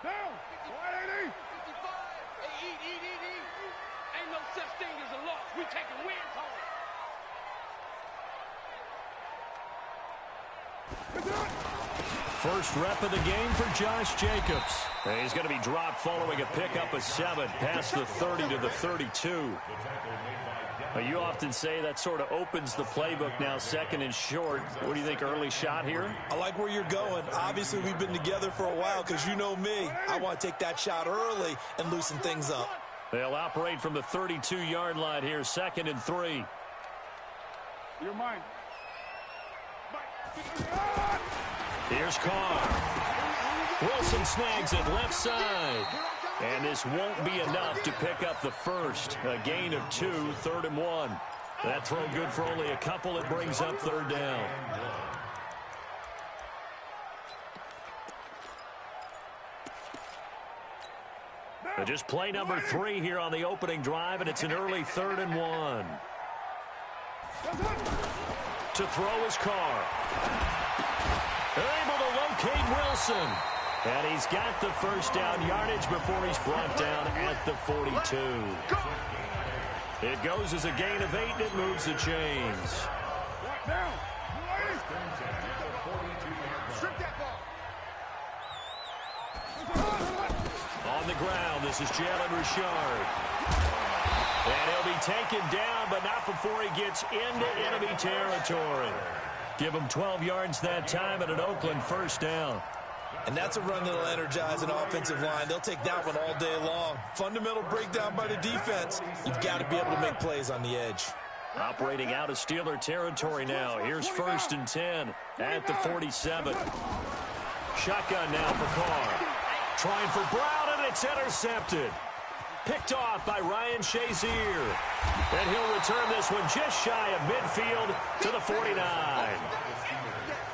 Down. 180. 55. Hey, eat. Ain't no such thing as a loss. We taking wins home. First rep of the game for Josh Jacobs. And he's going to be dropped following a pickup of 7 past the 30 to the 32. You often say that sort of opens the playbook now, second and short. What do you think, early shot here? I like where you're going. Obviously, we've been together for a while because you know me. I want to take that shot early and loosen things up. They'll operate from the 32-yard line here, 2nd and 3. You're mine. Here's Carr. Wilson snags it left side. And this won't be enough to pick up the first. A gain of 2, 3rd and 1. That throw good for only a couple. It brings up 3rd down. Just play number 3 here on the opening drive, and it's an early 3rd and 1. To throw is Carr. Able to locate Wilson. And he's got the first down yardage before he's brought down at the 42. It goes as a gain of 8, and it moves the chains. On the ground, this is Jalen Richard. And he'll be taken down, but not before he gets into enemy territory. Give him 12 yards that time at an Oakland first down. And that's a run that'll energize an offensive line. They'll take that one all day long. Fundamental breakdown by the defense. You've got to be able to make plays on the edge. Operating out of Steeler territory now. Here's 1st and 10 at the 47. Shotgun now for Carr. Trying for Brown, and it's intercepted. Picked off by Ryan Shazier. And he'll return this one just shy of midfield to the 49.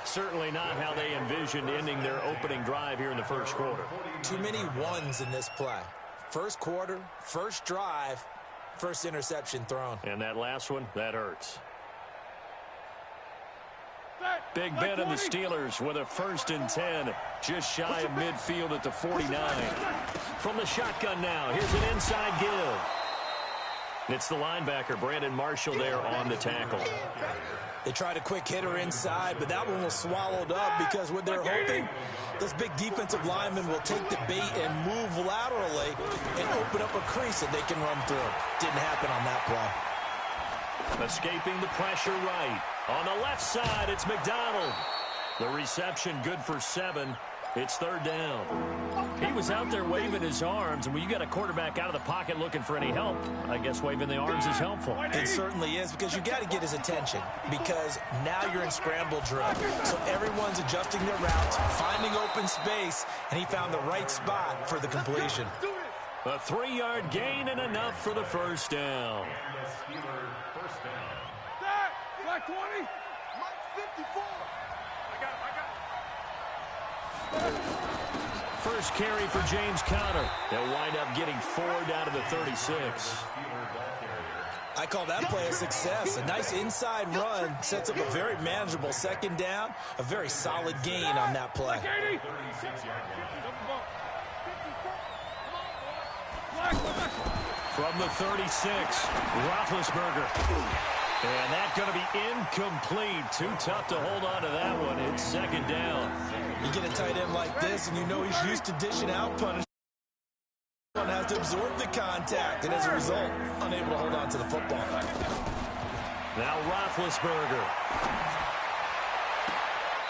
Certainly not how they envisioned ending their opening drive here in the first quarter. Too many ones in this play. First quarter, first drive, first interception thrown. And that last one, that hurts. Big Ben and the Steelers with a 1st and 10, just shy of midfield at the 49. From the shotgun now, here's an inside give. It's the linebacker, Brandon Marshall, there on the tackle. They tried a quick hitter inside, but that one was swallowed up because what they're hoping, those big defensive linemen will take the bait and move laterally and open up a crease that they can run through. Didn't happen on that play. Escaping the pressure right. On the left side, it's McDonald. The reception good for 7. It's 3rd down. He was out there waving his arms, and when you got a quarterback out of the pocket looking for any help, I guess waving the arms is helpful. It certainly is, because you got to get his attention, because now you're in scramble drill. So everyone's adjusting their routes, finding open space, and he found the right spot for the completion. A 3-yard gain and enough for the first down. Black 20. Mike 54. First carry for James Conner. They'll wind up getting 4 down to the 36. I call that play a success. A nice inside run sets up a very manageable 2nd down. A very solid gain on that play. From the 36, Roethlisberger. And that's going to be incomplete. Too tough to hold on to that one. It's 2nd down. You get a tight end like this, and you know he's used to dishing out punishment. One has to absorb the contact, and as a result, unable to hold on to the football. Now Roethlisberger.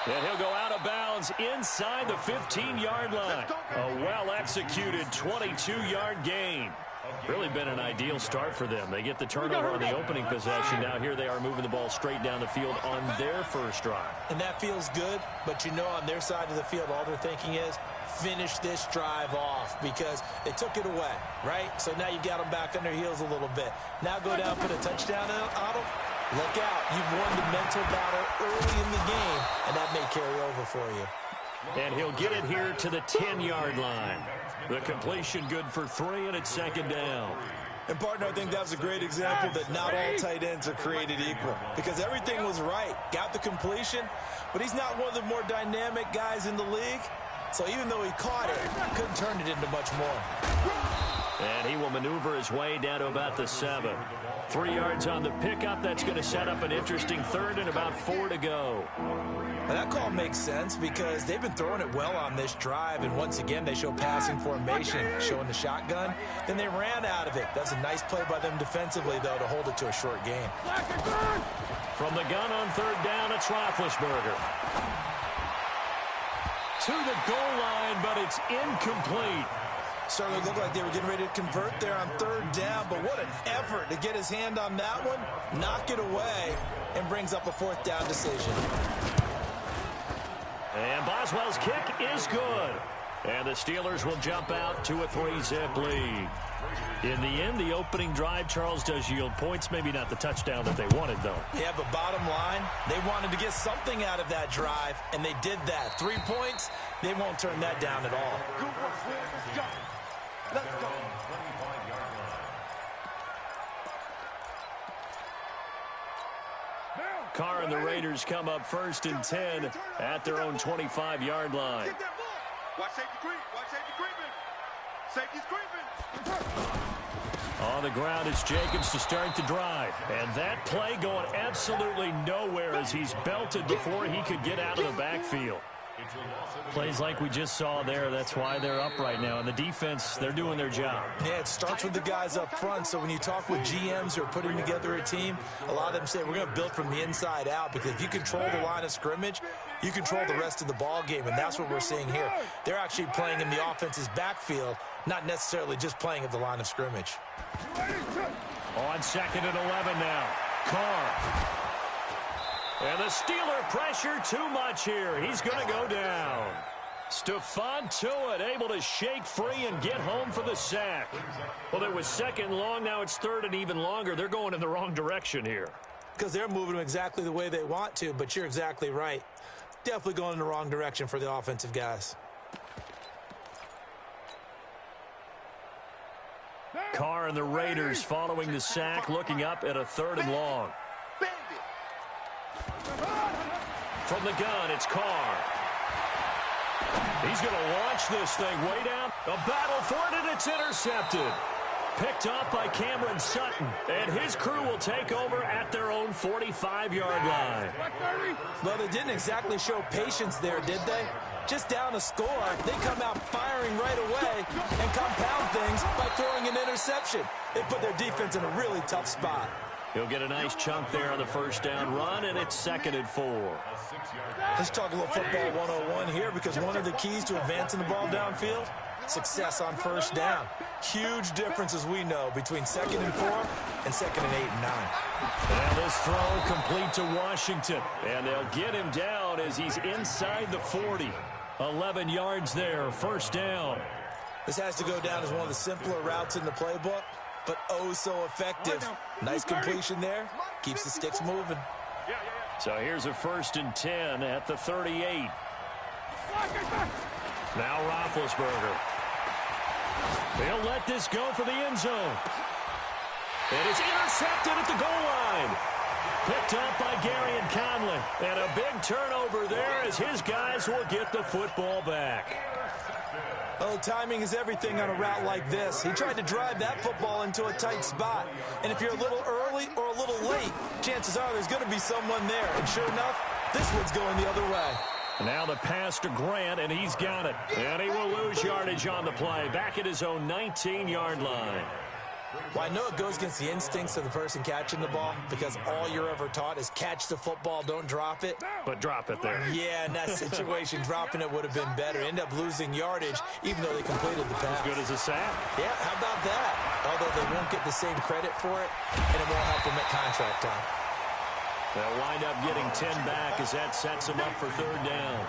And he'll go out of bounds inside the 15-yard line. A well-executed 22-yard gain. Really been an ideal start for them. They get the turnover on the opening possession. Now here they are moving the ball straight down the field on their first drive. And that feels good, but you know on their side of the field all they're thinking is finish this drive off because they took it away, right? So now you got them back on their heels a little bit. Now go down, put a touchdown on them. Look out. You've won the mental battle early in the game, and that may carry over for you. And he'll get it here to the 10-yard line. The completion good for 3, and it's 2nd down. And, partner, I think that was a great example that not all tight ends are created equal because everything was right. Got the completion, but he's not one of the more dynamic guys in the league. So even though he caught it, couldn't turn it into much more. And he will maneuver his way down to about the 7. 3 yards on the pickup. That's going to set up an interesting third and about 4 to go. Well, that call makes sense because they've been throwing it well on this drive, and once again they show passing formation, showing the shotgun. Then they ran out of it. That's a nice play by them defensively, though, to hold it to a short gain. From the gun on 3rd down, it's Roethlisberger. To the goal line, but it's incomplete. Certainly looked like they were getting ready to convert there on 3rd down, but what an effort to get his hand on that one, knock it away, and brings up a 4th down decision. And Boswell's kick is good. And the Steelers will jump out to a 3-zip lead. In the end, the opening drive, Charles, does yield points. Maybe not the touchdown that they wanted, though. Yeah, but bottom line, they wanted to get something out of that drive, and they did that. 3 points, they won't turn that down at all. Good work, Will. Let's go. Let's go. Carr and the Raiders come up 1st and 10 at their own 25-yard line. Get that ball. Watch safety creep. Watch safety creeping. Safety's creeping. On the ground, it's Jacobs to start the drive. And that play going absolutely nowhere as he's belted before he could get out of the backfield. Plays like we just saw there. That's why they're up right now. And the defense, they're doing their job. Yeah, it starts with the guys up front. So when you talk with GMs who are putting together a team, a lot of them say we're going to build from the inside out, because if you control the line of scrimmage, you control the rest of the ball game. And that's what we're seeing here. They're actually playing in the offense's backfield, not necessarily just playing at the line of scrimmage. On 2nd and 11 now. Carr. And the Steeler pressure too much here. He's going to go down. Stephon Tuitt able to shake free and get home for the sack. Well, it was 2nd long. Now it's 3rd and even longer. They're going in the wrong direction here. Because they're moving them exactly the way they want to, but you're exactly right. Definitely going in the wrong direction for the offensive guys. Carr and the Raiders following the sack, looking up at a 3rd and long. From the gun, it's Carr. He's going to launch this thing way down. A battle for it, and it's intercepted. Picked off by Cameron Sutton, and his crew will take over at their own 45-yard line. Well, they didn't exactly show patience there, did they? Just down a score, they come out firing right away and compound things by throwing an interception. They put their defense in a really tough spot. He'll get a nice chunk there on the 1st down run, and it's 2nd and 4. Let's talk a little football 101 here, because one of the keys to advancing the ball downfield, success on 1st down. Huge difference, as we know, between 2nd and 4 and 2nd and 8 and 9. And this throw complete to Washington. And they'll get him down as he's inside the 40. 11 yards there, 1st down. This has to go down as one of the simpler routes in the playbook, but oh so effective. Nice completion there. Keeps the sticks moving. So here's a 1st and 10 at the 38. Now Roethlisberger. They'll let this go for the end zone. And it's intercepted at the goal line. Picked up by Gary and Conley. And a big turnover there as his guys will get the football back. Oh, timing is everything on a route like this. He tried to drive that football into a tight spot. And if you're a little early or a little late, chances are there's going to be someone there. And sure enough, this one's going the other way. Now the pass to Grant, and he's got it. And he will lose yardage on the play, back at his own 19-yard line. Well, I know it goes against the instincts of the person catching the ball, because all you're ever taught is catch the football, don't drop it. But drop it there. Yeah, in that situation, dropping it would have been better. End up losing yardage, even though they completed the pass. As good as a sack. Yeah, how about that? Although they won't get the same credit for it, and it won't help them at contract time. They'll wind up getting 10 back as that sets them up for 3rd down.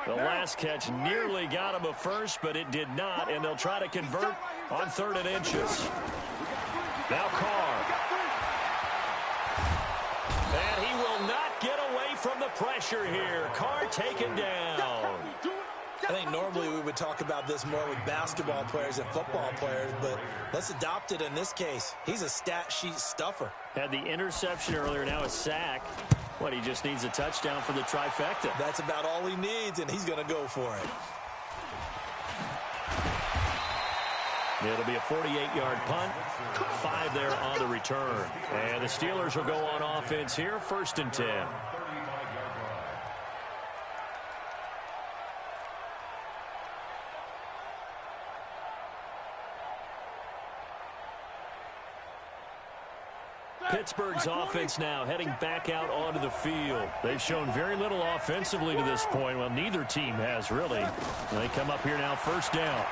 The last catch nearly got him a first, but it did not, and they'll try to convert on 3rd and inches. Now Carr. And he will not get away from the pressure here. Carr taken down. I think normally we would talk about this more with basketball players and football players, but let's adopt it in this case. He's a stat sheet stuffer. Had the interception earlier, now a sack. What, he just needs a touchdown for the trifecta. That's about all he needs, and he's going to go for it. It'll be a 48-yard punt. 5 there on the return. And the Steelers will go on offense here, 1st and 10. Pittsburgh's offense now heading back out onto the field. They've shown very little offensively to this point. Well, neither team has really. They come up here now, 1st down.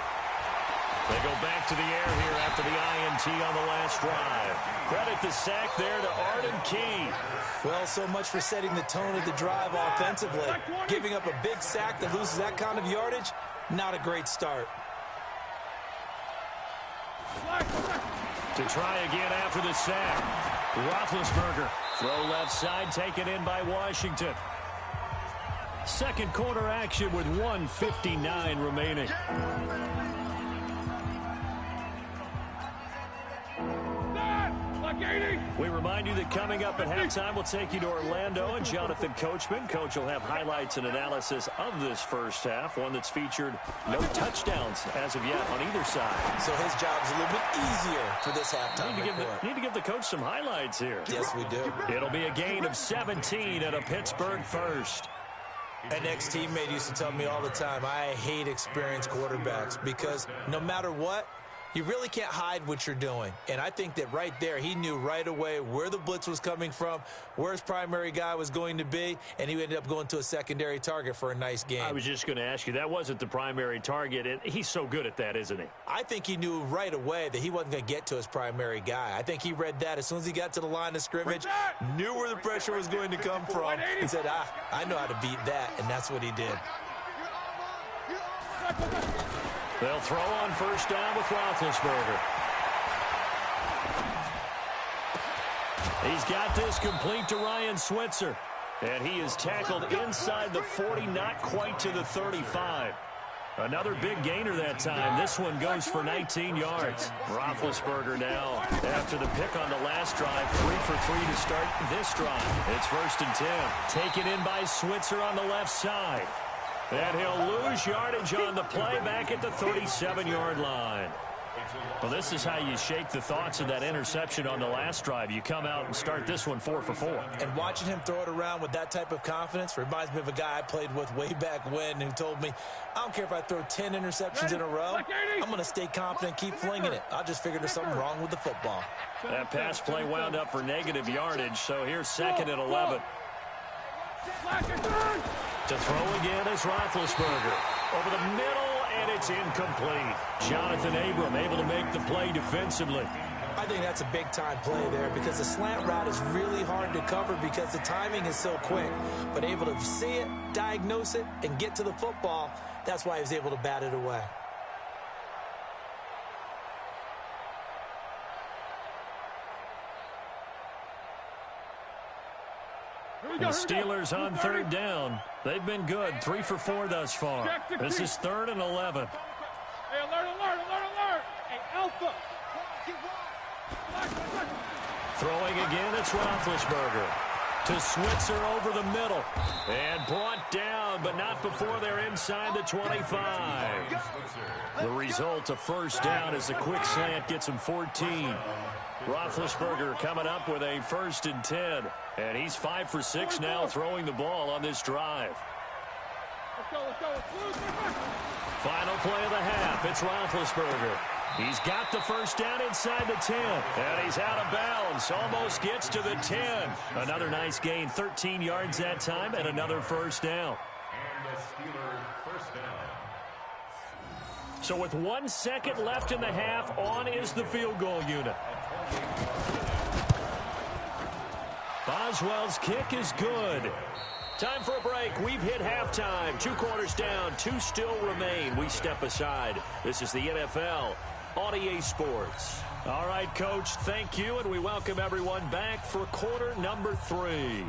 They go back to the air here after the INT on the last drive. Credit the sack there to Arden Key. Well, so much for setting the tone of the drive offensively. Giving up a big sack that loses that kind of yardage, not a great start. To try again after the sack. Roethlisberger, throw left side, taken in by Washington. Second quarter action with 1:59 remaining. We remind you that coming up at halftime, we'll take you to Orlando and Jonathan Coachman. Coach will have highlights and analysis of this first half, one that's featured no touchdowns as of yet on either side. So his job's a little bit easier for this halftime report. Need to give the coach some highlights here. Yes, we do. It'll be a gain of 17 and a Pittsburgh first. An ex-teammate used to tell me all the time, I hate experienced quarterbacks because no matter what, you really can't hide what you're doing. And I think that right there, he knew right away where the blitz was coming from, where his primary guy was going to be, and he ended up going to a secondary target for a nice game. I was just going to ask you, that wasn't the primary target, and he's so good at that, isn't he? I think he knew right away that he wasn't going to get to his primary guy. I think he read that as soon as he got to the line of scrimmage, knew where the pressure was going to come from, and said, I know how to beat that, and that's what he did. They'll throw on 1st down with Roethlisberger. He's got this complete to Ryan Switzer. And he is tackled inside the 40, not quite to the 35. Another big gainer that time. This one goes for 19 yards. Roethlisberger now, after the pick on the last drive, 3 for 3 to start this drive. It's 1st and 10. Taken in by Switzer on the left side. And he'll lose yardage on the play back at the 37-yard line. Well, this is how you shake the thoughts of that interception on the last drive. You come out and start this one 4 for 4. And watching him throw it around with that type of confidence reminds me of a guy I played with way back when who told me, I don't care if I throw 10 interceptions in a row. I'm going to stay confident, keep flinging it. I just figured there's something wrong with the football. That pass play wound up for negative yardage, so here's 2nd and 11. To throw again is Roethlisberger. Over the middle, and it's incomplete. Jonathan Abram able to make the play defensively. I think that's a big-time play there because the slant route is really hard to cover because the timing is so quick. But able to see it, diagnose it, and get to the football, that's why he was able to bat it away. The Steelers on 3rd down. They've been good, 3 for 4 thus far. This is 3rd and 11. Hey, alert. Hey, Alpha. Throwing again, it's Roethlisberger. To Switzer over the middle. And brought down, but not before they're inside the 25. The result, a 1st down as the quick slant gets him 14. Roethlisberger coming up with a 1st and 10. And he's 5 for 6 now throwing the ball on this drive. Let's go. Final play of the half. It's Roethlisberger. He's got the 1st down inside the 10. And he's out of bounds. Almost gets to the 10. Another nice gain. 13 yards that time and another 1st down. And the Steelers 1st down. So with 1 second left in the half, on is the field goal unit. Boswell's kick is good. Time for a break. We've hit halftime. 2 quarters down. 2 still remain. We step aside. This is the NFL on EA Sports. All right, Coach, thank you, and we welcome everyone back for quarter number 3.